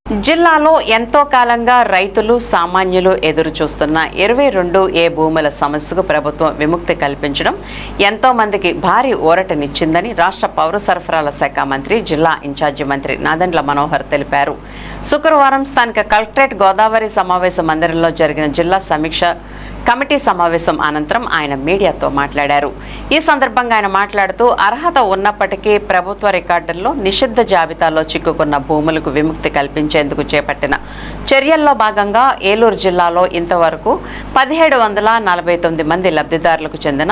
జిల్లాలో ఎంతో కాలంగా రైతులు సామాన్యులు ఎదురు చూస్తున్న 22A భూముల సమస్యకు ప్రభుత్వం విముక్తి కల్పించడం ఎంతో మందికి భారీ ఊరటనిచ్చిందని రాష్ట్ర పౌర సరఫరాల శాఖ మంత్రి జిల్లా ఇన్ఛార్జి మంత్రి నాదెండ్ల మనోహర్ తెలిపారు. శుక్రవారం స్థానిక కలెక్టరేట్ గోదావరి సమావేశ మందిరంలో జరిగిన జిల్లా సమీక్ష కమిటీ సమావేశం అనంతరం ఆయన మీడియాతో మాట్లాడారు. ఈ సందర్భంగా ఆయన మాట్లాడుతూ అర్హత ఉన్నప్పటికీ ప్రభుత్వ రికార్డుల్లో నిషిద్ధ జాబితాలో చిక్కుకున్న భూములకు విముక్తి కల్పించేందుకు చేపట్టిన చర్యల్లో భాగంగా ఏలూరు జిల్లాలో ఇంతవరకు 1749 మంది లబ్ధిదారులకు చెందిన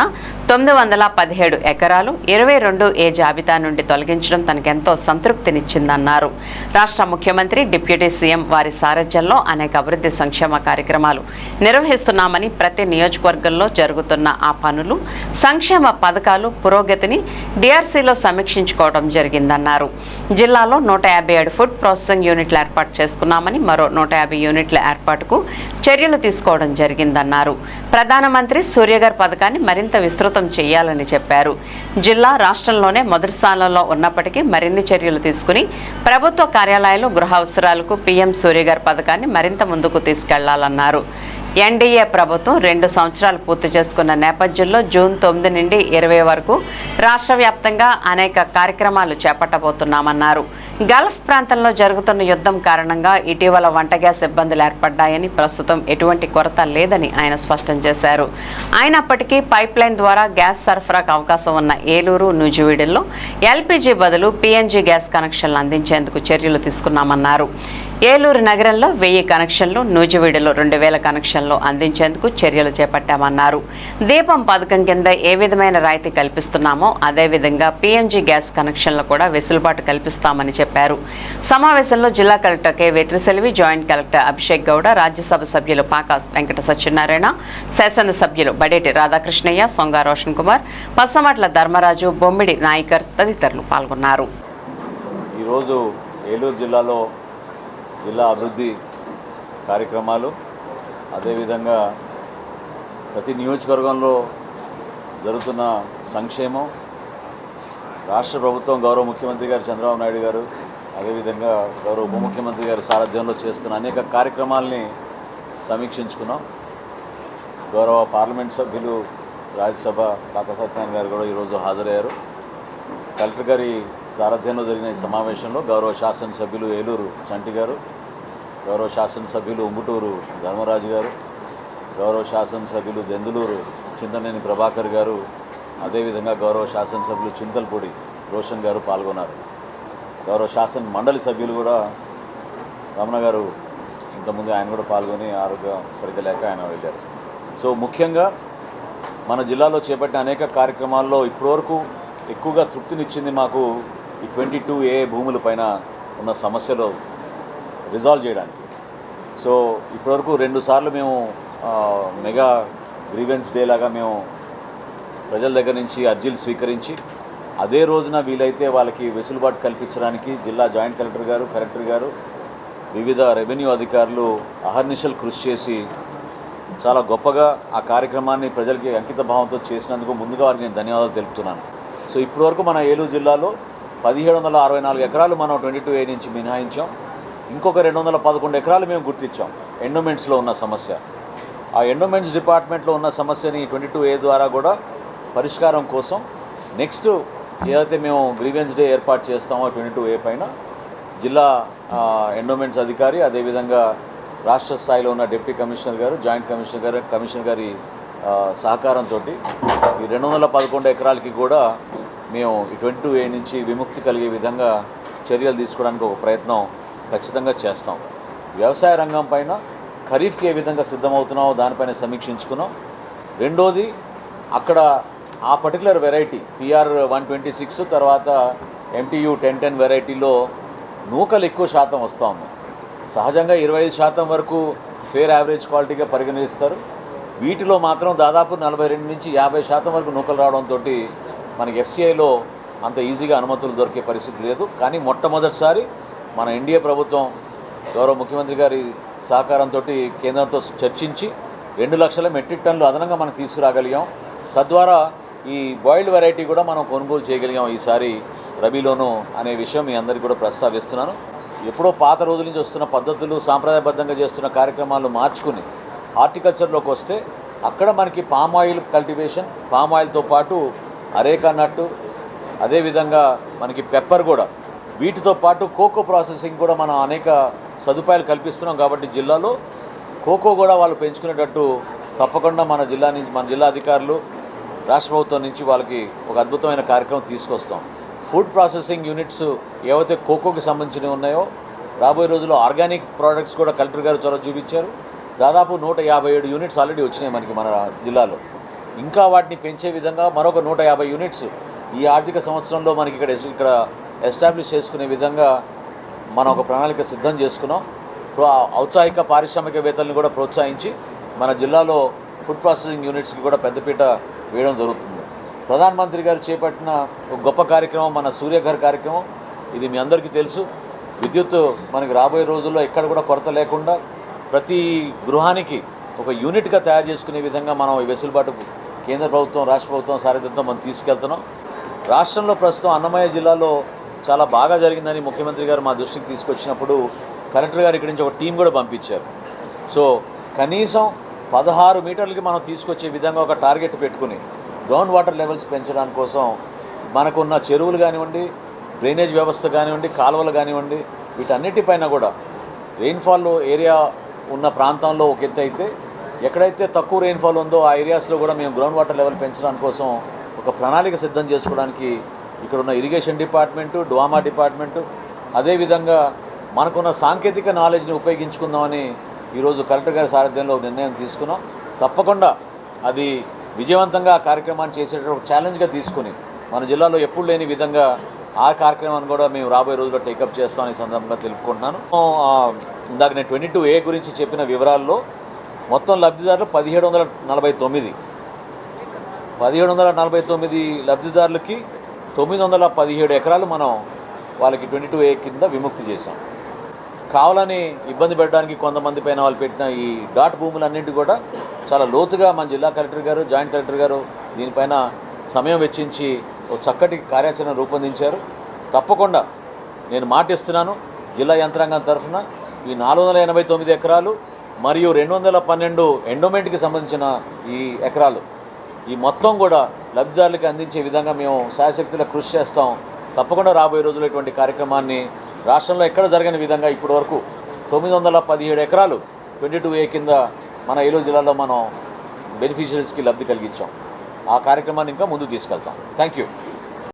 917 ఎకరాలు 22A జాబితా నుండి తొలగించడం తనకెంతో సంతృప్తినిచ్చిందన్నారు. రాష్ట్ర ముఖ్యమంత్రి, డిప్యూటీ సీఎం వారి సారథ్యంలో అనేక అభివృద్ధి సంక్షేమ కార్యక్రమాలు నిర్వహిస్తున్నామని, ప్రతి నియోజకవర్గంలో జరుగుతున్న ఆ పనులు, సంక్షేమ పథకాలు పురోగతిని డిఆర్సీలో సమీక్షించుకోవడం జరిగిందన్నారు. జిల్లాలో 157 ఫుడ్ ప్రాసెసింగ్ యూనిట్లు ఏర్పాటు చేసుకున్నామని, మరో 150 యూనిట్ల ఏర్పాటుకు చర్యలు తీసుకోవడం జరిగిందన్నారు. ప్రధానమంత్రి సూర్యఘర్ పథకాన్ని మరింత విస్తృతం చేయాలని చెప్పారు. జిల్లా రాష్ట్రంలోనే మొదటి స్థానంలో ఉన్నప్పటికీ మరిన్ని చర్యలు తీసుకుని ప్రభుత్వ కార్యాలయాలు, గృహ అవసరాలకు పీఎం సూర్యఘర్ పథకాన్ని మరింత ముందుకు తీసుకెళ్లాలన్నారు. ఎన్డీఏ ప్రభుత్వం 2 సంవత్సరాలు పూర్తి చేసుకున్న నేపథ్యంలో జూన్ 9 నుండి 20 వరకు రాష్ట్ర వ్యాప్తంగా అనేక కార్యక్రమాలు చేపట్టబోతున్నామన్నారు. గల్ఫ్ ప్రాంతంలో జరుగుతున్న యుద్ధం కారణంగా ఇటీవల వంట గ్యాస్ ఇబ్బందులు ఏర్పడ్డాయని, ప్రస్తుతం ఎటువంటి కొరత లేదని ఆయన స్పష్టం చేశారు. అయినప్పటికీ పైప్ లైన్ ద్వారా గ్యాస్ సరఫరాకు అవకాశం ఉన్న ఏలూరు, నూజివీడుల్లో ఎల్పీజీ బదులు పీఎన్జీ గ్యాస్ కనెక్షన్లు అందించేందుకు చర్యలు తీసుకున్నామన్నారు. ఏలూరు నగరంలో 1000 కనెక్షన్లు, నూజివీడులో 2000 కనెక్షన్లు అందించేందుకు చర్యలు చేపట్టామన్నారు. దీపం పథకం కింద ఏ విధమైన రాయితీ కల్పిస్తున్నామో అదేవిధంగా పీఎన్జీ గ్యాస్ కనెక్షన్లు కూడా వెసులుబాటు కల్పిస్తామని చెప్పారు. సమావేశంలో జిల్లా collector K Vetriselvi, joint collector Abhishek Gowda, Rajya Sabha సభ్యులు పాకా వెంకట సత్యనారాయణ, శాసనసభ్యులు బడేటి రాధాకృష్ణయ్య, సొంగా రోషన్ కుమార్, పసమట్ల ధర్మరాజు, బొమ్మిడి నాయకర్ తదితరులు పాల్గొన్నారు. ఈరోజు ఏలూరు జిల్లాలో జిల్లా అభివృద్ధి కార్యక్రమాలు, అదేవిధంగా ప్రతి నియోజకవర్గంలో జరుగుతున్న సంక్షేమం, రాష్ట్ర ప్రభుత్వం గౌరవ ముఖ్యమంత్రి గారు చంద్రబాబు నాయుడు గారు, అదేవిధంగా గౌరవ ఉప ముఖ్యమంత్రి గారి సారథ్యంలో చేస్తున్న అనేక కార్యక్రమాలని సమీక్షించుకున్నాం. గౌరవ పార్లమెంట్ సభ్యులు, రాజ్యసభ పాక సత్యనారాయణ గారు కూడా ఈరోజు హాజరయ్యారు. కలెక్టర్ గారి సారథ్యంలో జరిగిన ఈ సమావేశంలో గౌరవ శాసనసభ్యులు ఏలూరు చంటి గారు, గౌరవ శాసనసభ్యులు ఉంగుటూరు ధర్మరాజు గారు, గౌరవ శాసనసభ్యులు దెందులూరు చింతనేని ప్రభాకర్ గారు, అదేవిధంగా గౌరవ శాసనసభ్యులు చింతలపూడి రోషన్ గారు పాల్గొన్నారు. గౌరవ శాసన మండలి సభ్యులు కూడా రమణ గారు, ఇంతకుముందు ఆయన కూడా పాల్గొని ఆరోగ్యం సరిగ్గా లేక ఆయన వెళ్ళారు. సో ముఖ్యంగా మన జిల్లాలో చేపట్టిన అనేక కార్యక్రమాల్లో ఇప్పటివరకు ఎక్కువగా తృప్తినిచ్చింది మాకు ఈ 22A భూముల పైన ఉన్న సమస్యలు రిజాల్వ్ చేయడానికి. సో ఇప్పటివరకు 2 సార్లు మేము మెగా గ్రీవెన్స్ డే లాగా మేము ప్రజల దగ్గర నుంచి అర్జీలు స్వీకరించి అదే రోజున వీలైతే వాళ్ళకి వెసులుబాటు కల్పించడానికి జిల్లా జాయింట్ కలెక్టర్ గారు, కలెక్టర్ గారు, వివిధ రెవెన్యూ అధికారులు అహర్నిశలు కృషి చేసి చాలా గొప్పగా ఆ కార్యక్రమాన్ని ప్రజలకి అంకిత భావంతో చేసినందుకు ముందుగా వారికి నేను ధన్యవాదాలు తెలుపుతున్నాను. సో ఇప్పటివరకు మన ఏలూరు జిల్లాలో 1764 ఎకరాలు మనం 22A నుంచి మినహాయించాం. ఇంకొక 211 ఎకరాలు మేము గుర్తించాం ఎండోమెంట్స్లో ఉన్న సమస్య. ఆ ఎండోమెంట్స్ డిపార్ట్మెంట్లో ఉన్న సమస్యని 22A ద్వారా కూడా పరిష్కారం కోసం నెక్స్ట్ ఏదైతే మేము గ్రీవెన్స్ డే ఏర్పాటు చేస్తామో 22A పైన జిల్లా ఎండోమెంట్స్ అధికారి, అదేవిధంగా రాష్ట్ర స్థాయిలో ఉన్న డిప్యూటీ కమిషనర్ గారు, జాయింట్ కమిషనర్ గారి సహకారంతో ఈ 211 ఎకరాలకి కూడా మేము ఈ 22A నుంచి విముక్తి కలిగే విధంగా చర్యలు తీసుకోవడానికి ఒక ప్రయత్నం ఖచ్చితంగా చేస్తాం. వ్యవసాయ రంగం పైన ఖరీఫ్కి ఏ విధంగా సిద్ధమవుతున్నామో దానిపైన సమీక్షించుకున్నాం. రెండోది, అక్కడ ఆ పర్టికులర్ వెరైటీ PR 126 తర్వాత MTU 1010 వెరైటీలో నూకలు ఎక్కువ శాతం వస్తూ ఉన్నాయి. సహజంగా 25% వరకు ఫేర్ యావరేజ్ క్వాలిటీగా పరిగణిస్తారు. వీటిలో మాత్రం దాదాపు 42 నుంచి 50% వరకు నూకలు రావడంతో మనకి FCIలో అంత ఈజీగా అనుమతులు దొరికే పరిస్థితి లేదు. కానీ మొట్టమొదటిసారి మన ఎన్డీఏ ప్రభుత్వం గౌరవ ముఖ్యమంత్రి గారి సహకారంతో కేంద్రంతో చర్చించి 2 లక్షల మెట్రిక్ టన్నులు అదనంగా మనం తీసుకురాగలిగాం. తద్వారా ఈ బాయిల్డ్ వెరైటీ కూడా మనం కొనుగోలు చేయగలిగాం ఈసారి రబీలోనూ అనే విషయం మీ అందరికీ కూడా ప్రస్తావిస్తున్నాను. ఎప్పుడో పాత రోజుల నుంచి వస్తున్న పద్ధతులు సాంప్రదాయబద్ధంగా చేస్తున్న కార్యక్రమాలు మార్చుకుని హార్టికల్చర్లోకి వస్తే అక్కడ మనకి పామ్ ఆయిల్ కల్టివేషన్, పామ్ ఆయిల్తో పాటు అరేకా నట్టు, అదేవిధంగా మనకి పెప్పర్ కూడా, వీటితో పాటు కోకో ప్రాసెసింగ్ కూడా మనం అనేక సదుపాయాలు కల్పిస్తున్నాం. కాబట్టి జిల్లాలో కోకో కూడా వాళ్ళు పెంచుకునేటట్టు తప్పకుండా మన జిల్లా అధికారులు రాష్ట్ర ప్రభుత్వం నుంచి వాళ్ళకి ఒక అద్భుతమైన కార్యక్రమం తీసుకొస్తాం. ఫుడ్ ప్రాసెసింగ్ యూనిట్స్ ఏవైతే కోకోకి సంబంధించినవి ఉన్నాయో రాబోయే రోజుల్లో ఆర్గానిక్ ప్రోడక్ట్స్ కూడా కలెక్టర్ గారు చొరవ చూపించారు. దాదాపు 157 యూనిట్స్ ఆల్రెడీ వచ్చినాయి మనకి మన జిల్లాలో. ఇంకా వాటిని పెంచే విధంగా మరొక 150 యూనిట్స్ ఈ ఆర్థిక సంవత్సరంలో మనకి ఇక్కడ ఎస్టాబ్లిష్ చేసుకునే విధంగా మనం ఒక ప్రణాళిక సిద్ధం చేసుకున్నాం. ఔత్సాహిక పారిశ్రామికవేత్తలను కూడా ప్రోత్సహించి మన జిల్లాలో ఫుడ్ ప్రాసెసింగ్ యూనిట్స్కి కూడా పెద్దపీట వేయడం జరుగుతుంది. ప్రధానమంత్రి గారు చేపట్టిన ఒక గొప్ప కార్యక్రమం మన సూర్యఘర్ కార్యక్రమం. ఇది మీ అందరికీ తెలుసు. విద్యుత్ మనకి రాబోయే రోజుల్లో ఎక్కడ కూడా కొరత లేకుండా ప్రతి గృహానికి ఒక యూనిట్గా తయారు చేసుకునే విధంగా మనం ఈ వెసులుబాటు కేంద్ర ప్రభుత్వం, రాష్ట్ర ప్రభుత్వం సారథ్యంతో మనం తీసుకెళ్తున్నాం. రాష్ట్రంలో ప్రస్తుతం అన్నమయ్య జిల్లాలో చాలా బాగా జరిగిందని ముఖ్యమంత్రి గారు మా దృష్టికి తీసుకొచ్చినప్పుడు కలెక్టర్ గారు ఇక్కడి నుంచి ఒక టీం కూడా పంపించారు. సో కనీసం 16 మీటర్లకి మనం తీసుకొచ్చే విధంగా ఒక టార్గెట్ పెట్టుకుని గ్రౌండ్ వాటర్ లెవెల్స్ పెంచడానికి కోసం మనకున్న చెరువులు కానివ్వండి, డ్రైనేజ్ వ్యవస్థ కానివ్వండి, కాలువలు కానివ్వండి, వీటన్నిటిపైన కూడా రెయిన్ఫాల్ ఏరియా ఉన్న ప్రాంతంలో ఒక ఎత్తు అయితే ఎక్కడైతే తక్కువ రెయిన్ఫాల్ ఉందో ఆ ఏరియాస్లో కూడా మేము గ్రౌండ్ వాటర్ లెవెల్ పెంచడానికి కోసం ఒక ప్రణాళిక సిద్ధం చేసుకోవడానికి ఇక్కడ ఉన్న ఇరిగేషన్ డిపార్ట్మెంటు, డ్వామా డిపార్ట్మెంటు, అదేవిధంగా మనకున్న సాంకేతిక నాలెడ్జ్ని ఉపయోగించుకుందామని ఈరోజు కలెక్టర్ గారి సారథ్యంలో నిర్ణయం తీసుకున్నాం. తప్పకుండా అది విజయవంతంగా ఆ కార్యక్రమాన్ని చేసేటప్పుడు ఒక ఛాలెంజ్గా తీసుకుని మన జిల్లాలో ఎప్పుడు లేని విధంగా ఆ కార్యక్రమాన్ని కూడా మేము రాబోయే రోజుల్లో టేకప్ చేస్తామని ఈ సందర్భంగా తెలుపుకుంటున్నాను. ఇందాక నేను 22A గురించి చెప్పిన వివరాల్లో మొత్తం లబ్ధిదారులు 1749 లబ్ధిదారులకి 917 ఎకరాలు మనం వాళ్ళకి 22A కింద విముక్తి చేశాం. కావాలని ఇబ్బంది పెట్టడానికి కొంతమంది పైన వాళ్ళు పెట్టిన ఈ డాట్ భూములన్నింటి కూడా చాలా లోతుగా మన జిల్లా కలెక్టర్ గారు, జాయింట్ కలెక్టర్ గారు దీనిపైన సమయం వెచ్చించి ఒక చక్కటి కార్యాచరణ రూపొందించారు. తప్పకుండా నేను మాటిస్తున్నాను, జిల్లా యంత్రాంగం తరఫున ఈ 489 ఎకరాలు మరియు 212 ఎండోమెంట్కి సంబంధించిన ఈ ఎకరాలు ఈ మొత్తం కూడా లబ్ధిదారులకి అందించే విధంగా మేము శాయశక్తుల కృషి చేస్తాం. తప్పకుండా రాబోయే రోజుల్లో ఇటువంటి కార్యక్రమాన్ని రాష్ట్రంలో ఎక్కడ జరగని విధంగా ఇప్పటివరకు 917 ఎకరాలు 22A కింద మన ఏలూరు జిల్లాలో మనం బెనిఫిషరీస్కి లబ్ధి కలిగించాం. ఆ కార్యక్రమాన్ని ఇంకా ముందు తీసుకెళ్తాం. Thank you.